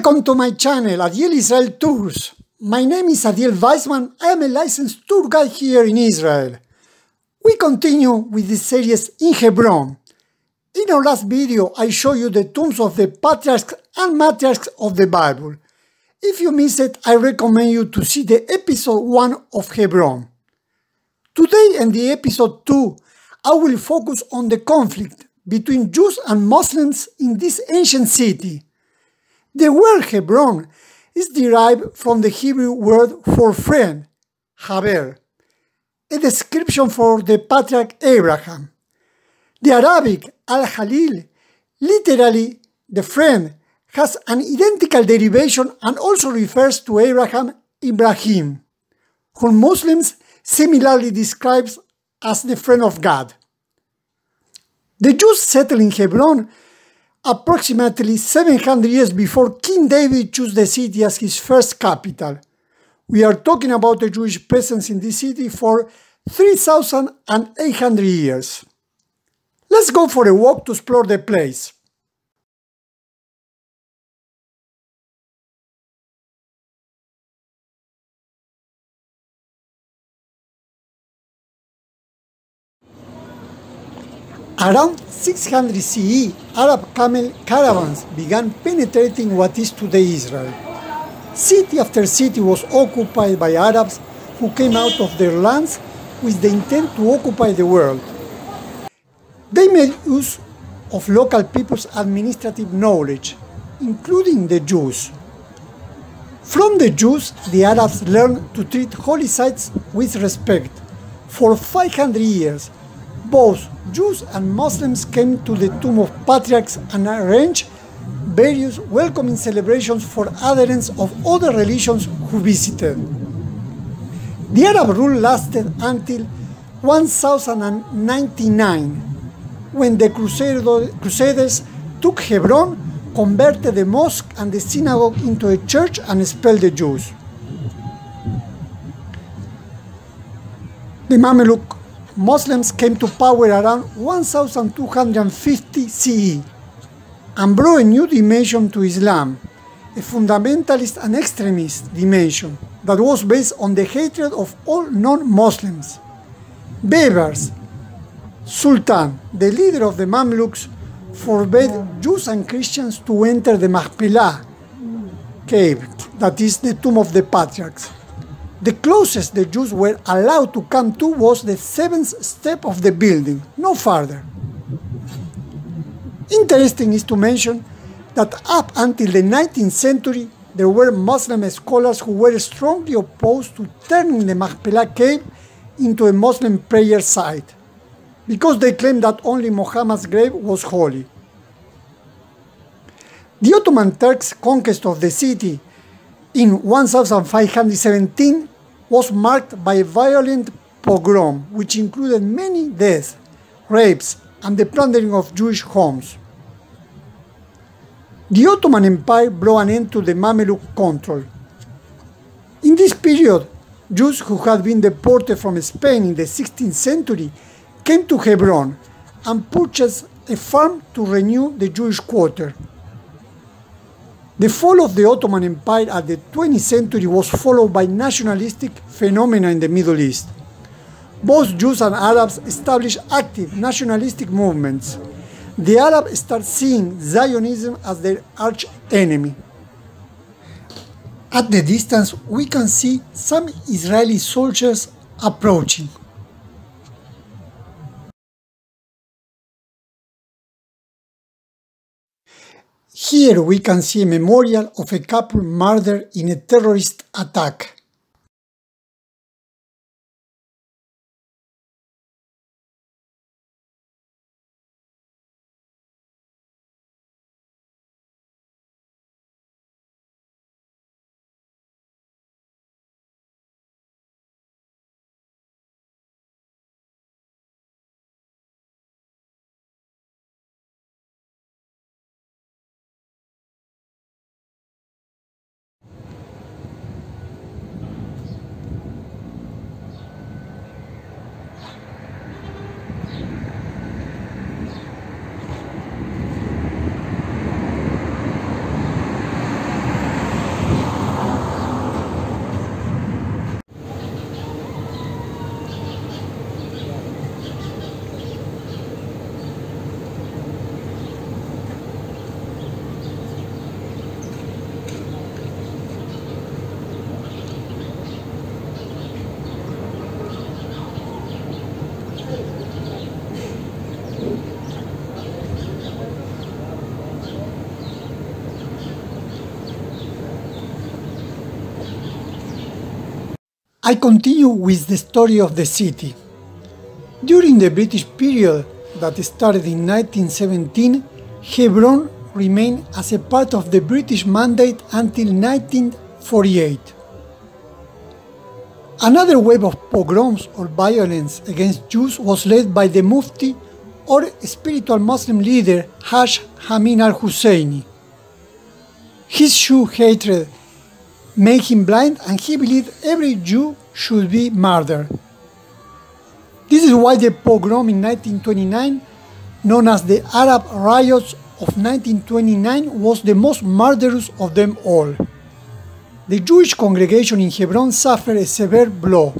Welcome to my channel, Adiel Israel Tours. My name is Adiel Weissman. I am a licensed tour guide here in Israel. We continue with this series in Hebron. In our last video, I showed you the tombs of the patriarchs and matriarchs of the Bible. If you missed it, I recommend you to see the episode 1 of Hebron. Today in the episode 2, I will focus on the conflict between Jews and Muslims in this ancient city. The word Hebron is derived from the Hebrew word for friend, Haber, a description for the patriarch Abraham. The Arabic al-Khalil, literally the friend, has an identical derivation and also refers to Abraham Ibrahim, whom Muslims similarly describe as the friend of God. The Jews settled in Hebron approximately 700 years before King David chose the city as his first capital. We are talking about a Jewish presence in this city for 3,800 years. Let's go for a walk to explore the place. Around 600 CE, Arab camel caravans began penetrating what is today Israel. City after city was occupied by Arabs who came out of their lands with the intent to occupy the world. They made use of local people's administrative knowledge, including the Jews. From the Jews, the Arabs learned to treat holy sites with respect. For 500 years, both Jews and Muslims came to the tomb of patriarchs and arranged various welcoming celebrations for adherents of other religions who visited. The Arab rule lasted until 1099, when the Crusaders took Hebron, converted the mosque and the synagogue into a church and expelled the Jews. The Mamluk Muslims came to power around 1250 CE and brought a new dimension to Islam, a fundamentalist and extremist dimension that was based on the hatred of all non-Muslims. Baybars Sultan, the leader of the Mamluks, forbade Jews and Christians to enter the Machpelah cave, that is the tomb of the patriarchs. The closest the Jews were allowed to come to was the 7th step of the building, no farther. Interesting is to mention that up until the 19th century, there were Muslim scholars who were strongly opposed to turning the Machpelah cave into a Muslim prayer site, because they claimed that only Muhammad's grave was holy. The Ottoman Turks' conquest of the city in 1517 was marked by a violent pogrom, which included many deaths, rapes, and the plundering of Jewish homes. The Ottoman Empire brought an end to the Mamluk control. In this period, Jews who had been deported from Spain in the 16th century came to Hebron and purchased a farm to renew the Jewish quarter. The fall of the Ottoman Empire at the 20th century was followed by nationalistic phenomena in the Middle East. Both Jews and Arabs established active nationalistic movements. The Arabs start seeing Zionism as their arch enemy. At the distance, we can see some Israeli soldiers approaching. Here we can see a memorial of a couple murdered in a terrorist attack. I continue with the story of the city. During the British period that started in 1917, Hebron remained as a part of the British Mandate until 1948. Another wave of pogroms or violence against Jews was led by the Mufti or spiritual Muslim leader Haj Amin al-Husseini. His Jew hatred made him blind and he believed every Jew should be murdered. This is why the pogrom in 1929, known as the Arab Riots of 1929, was the most murderous of them all. The Jewish congregation in Hebron suffered a severe blow,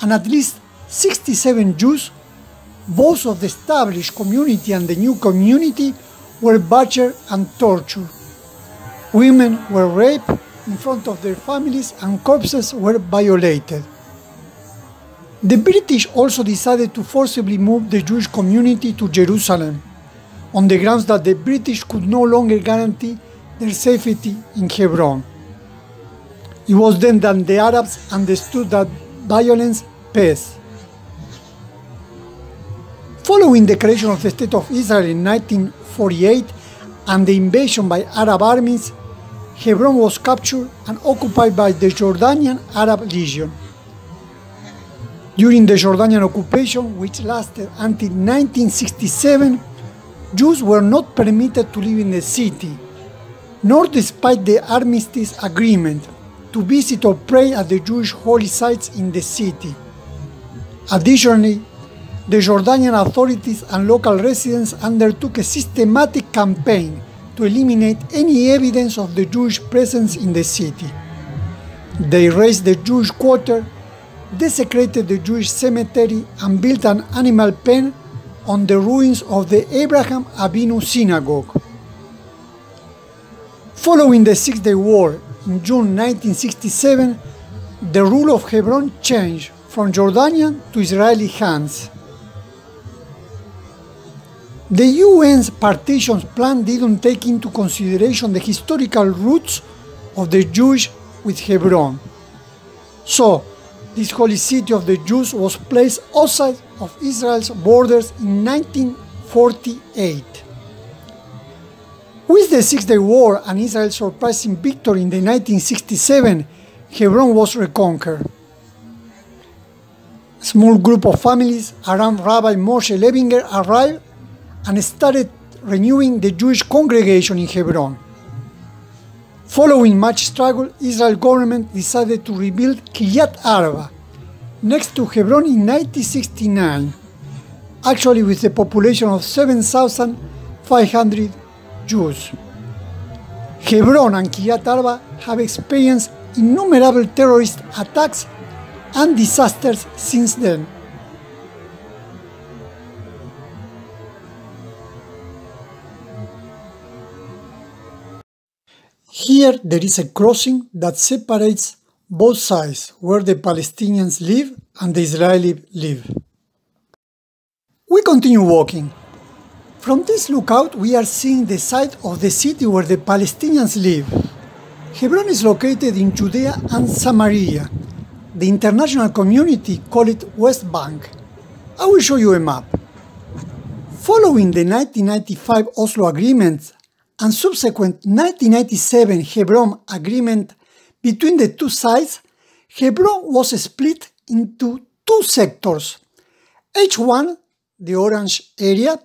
and at least 67 Jews, both of the established community and the new community, were butchered and tortured. Women were raped in front of their families and corpses were violated. The British also decided to forcibly move the Jewish community to Jerusalem, on the grounds that the British could no longer guarantee their safety in Hebron. It was then that the Arabs understood that violence pays. Following the creation of the State of Israel in 1948 and the invasion by Arab armies, Hebron was captured and occupied by the Jordanian Arab Legion. During the Jordanian occupation, which lasted until 1967, Jews were not permitted to live in the city, nor, despite the armistice agreement, to visit or pray at the Jewish holy sites in the city. Additionally, the Jordanian authorities and local residents undertook a systematic campaign to eliminate any evidence of the Jewish presence in the city. They razed the Jewish quarter, desecrated the Jewish cemetery, and built an animal pen on the ruins of the Abraham Avinu synagogue. Following the Six-Day War in June 1967, the rule of Hebron changed from Jordanian to Israeli hands. The UN's partition plan didn't take into consideration the historical roots of the Jews with Hebron. So, this holy city of the Jews was placed outside of Israel's borders in 1948. With the Six-Day War and Israel's surprising victory in 1967, Hebron was reconquered. A small group of families around Rabbi Moshe Levinger arrived and started renewing the Jewish congregation in Hebron. Following much struggle, Israel government decided to rebuild Kiryat Arba, next to Hebron in 1969, actually with a population of 7,500 Jews. Hebron and Kiryat Arba have experienced innumerable terrorist attacks and disasters since then. Here there is a crossing that separates both sides, where the Palestinians live and the Israelis live. We continue walking. From this lookout we are seeing the side of the city where the Palestinians live. Hebron is located in Judea and Samaria. The international community call it West Bank. I will show you a map. Following the 1995 Oslo Agreement and subsequent 1997 Hebron Agreement between the two sides, Hebron was split into two sectors. H1, the orange area,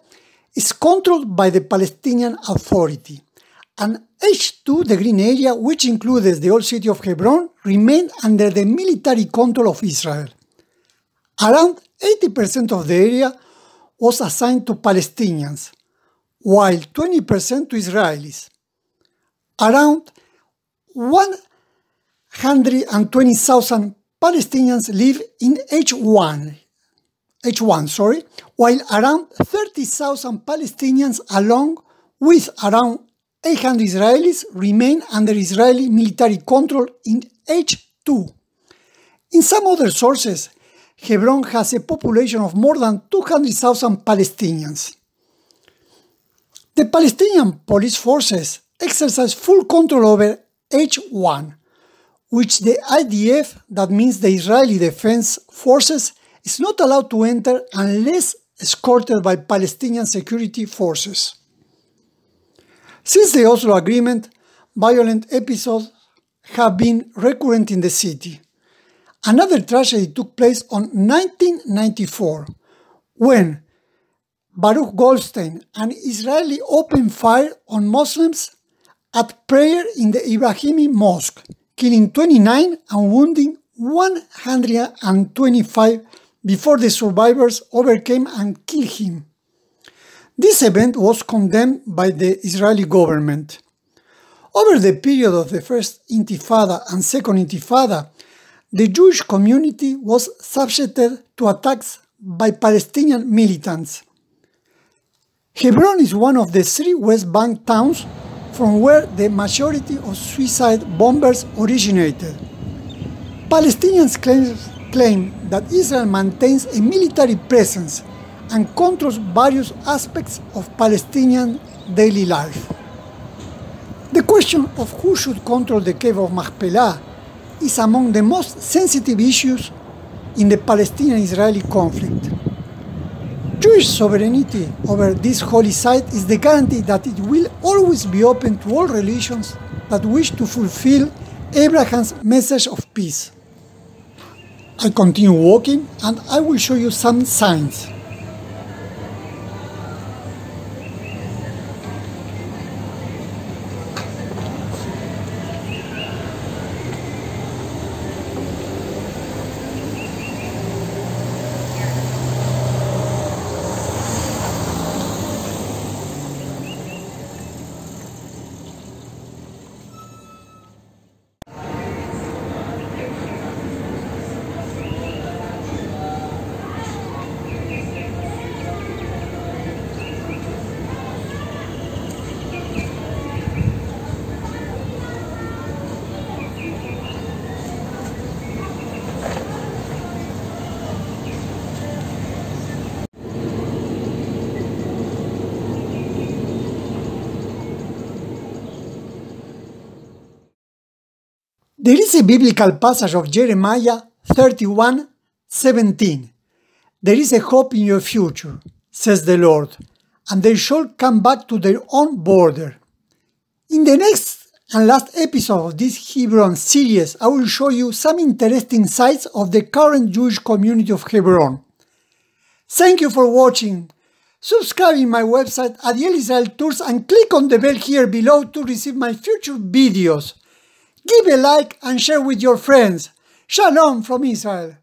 is controlled by the Palestinian Authority, and H2, the green area, which includes the old city of Hebron, remained under the military control of Israel. Around 80% of the area was assigned to Palestinians, while 20% to Israelis. Around 120,000 Palestinians live in H1, while around 30,000 Palestinians along with around 800 Israelis remain under Israeli military control in H2. In some other sources, Hebron has a population of more than 200,000 Palestinians. The Palestinian police forces exercise full control over H1, which the IDF, that means the Israeli Defense Forces, is not allowed to enter unless escorted by Palestinian security forces. Since the Oslo Agreement, violent episodes have been recurrent in the city. Another tragedy took place on 1994, when Baruch Goldstein, an Israeli, opened fire on Muslims at prayer in the Ibrahimi Mosque, killing 29 and wounding 125 before the survivors overcame and killed him. This event was condemned by the Israeli government. Over the period of the First Intifada and Second Intifada, the Jewish community was subjected to attacks by Palestinian militants. Hebron is one of the 3 West Bank towns from where the majority of suicide bombers originated. Palestinians claim that Israel maintains a military presence and controls various aspects of Palestinian daily life. The question of who should control the Cave of Machpelah is among the most sensitive issues in the Palestinian-Israeli conflict. Jewish sovereignty over this holy site is the guarantee that it will always be open to all religions that wish to fulfill Abraham's message of peace. I continue walking and I will show you some signs. There is a biblical passage of Jeremiah 31:17. There is a hope in your future, says the Lord, and they shall come back to their own border. In the next and last episode of this Hebron series, I will show you some interesting sides of the current Jewish community of Hebron. Thank you for watching. Subscribe in my website Adiel Israel Tours and click on the bell here below to receive my future videos. Give a like and share with your friends. Shalom from Israel.